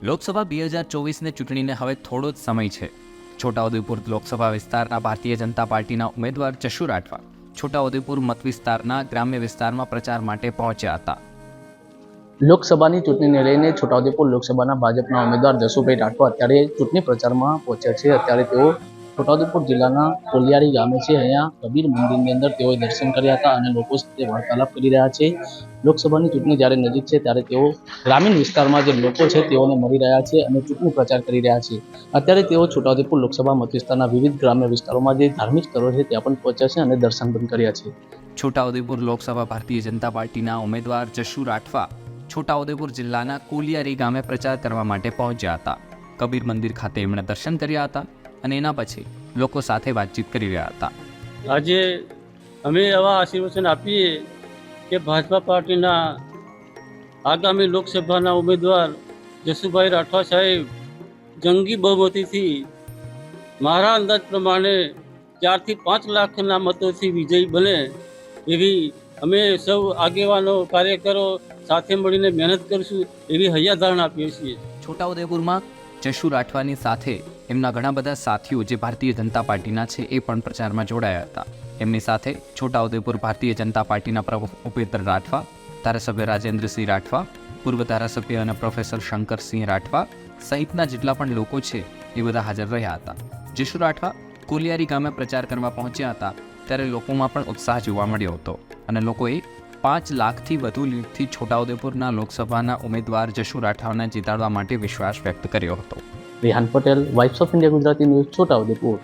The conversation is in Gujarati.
લોકસભા 2024ની ચૂંટણીને હવે થોડો જ સમય છે. છોટાઉદેપુર લોકસભા વિસ્તારના ભારતીય જનતા પાર્ટીના ઉમેદવાર જશુ રાઠવા છોટાઉદેપુર મત વિસ્તારના ગ્રામ્ય વિસ્તારમાં પ્રચાર માટે પહોંચ્યા હતા. લોકસભાની ચૂંટણીને લઈને છોટાઉદેપુર લોકસભાના ભાજપના ઉમેદવાર જશુભાઈ રાઠવા અત્યારે ચૂંટણી પ્રચારમાં પહોંચ્યા છે. અત્યારે તેઓ છોટાઉદેપુર જિલ્લાના કોલિયારી ગામે છે. અહીંયા કબીર મંદિરની અંદર તેઓએ દર્શન કર્યા હતા અને લોકો સાથે વાર્તાલાપ કરી રહ્યા છે. લોકસભાની ચૂંટણી જ્યારે નજીક છે ત્યારે તેઓ ગ્રામીણ વિસ્તારમાં જે લોકો છે તેઓને મળી રહ્યા છે અને ચૂંટણી પ્રચાર કરી રહ્યા છે. અત્યારે તેઓ છોટાઉદેપુર લોકસભા મત વિસ્તારના વિવિધ ગ્રામ્ય વિસ્તારોમાં જે ધાર્મિક સ્થળો છે ત્યાં પણ પહોંચ્યા છે અને દર્શન પણ કર્યા છે. છોટાઉદેપુર લોકસભા ભારતીય જનતા પાર્ટીના ઉમેદવાર જશુ રાઠવા છોટાઉદેપુર જિલ્લાના કોલિયારી ગામે પ્રચાર કરવા માટે પહોંચ્યા હતા. કબીર મંદિર ખાતે એમણે દર્શન કર્યા હતા અને એના પછી લોકો સાથે વાતચીત કરી રહ્યા હતા. આજે અમે એવા આશીર્વચન આપીએ કે ભાજપા પાર્ટીના આગામી લોકસભાના ઉમેદવાર જશુભાઈ રાઠવા સાહેબ જંગી બહુમતીથી મારા અંદાજ પ્રમાણે 4 થી 5 લાખના મતોથી વિજયી બને એવી અમે સૌ આગેવાનો કાર્યકરો સાથે મળીને મહેનત કરીશું એવી હૈયાધારણા આપીએ છીએ. છોટાઉદેપુરમાં જશુ રાઠવાની સાથે એમના ઘણા બધા સાથીઓ જે ભારતીય જનતા પાર્ટીના છે એ પણ પ્રચારમાં જોડાયા હતા. એમની સાથે છોટાઉદેપુર ભારતીય જનતા પાર્ટીના પ્રમુખ ઉપેન્દ્ર રાઠવા, ધારાસભ્ય રાજેન્દ્રસિંહ રાઠવા, પૂર્વ ધારાસભ્ય અને પ્રોફેસર શંકરસિંહ રાઠવા સહિતના જેટલા પણ લોકો છે એ બધા હાજર રહ્યા હતા. જશુ રાઠવા કોલિયારી ગામે પ્રચાર કરવા પહોંચ્યા હતા ત્યારે લોકોમાં પણ ઉત્સાહ જોવા મળ્યો હતો અને લોકોએ 5 લાખથી વધુ લીડથી છોટાઉદેપુરના લોકસભાના ઉમેદવાર જશુ રાઠવાને જીતાડવા માટે વિશ્વાસ વ્યક્ત કર્યો હતો. Rehan Patel, Vibes of India Gujarati news, Chhota Udepur.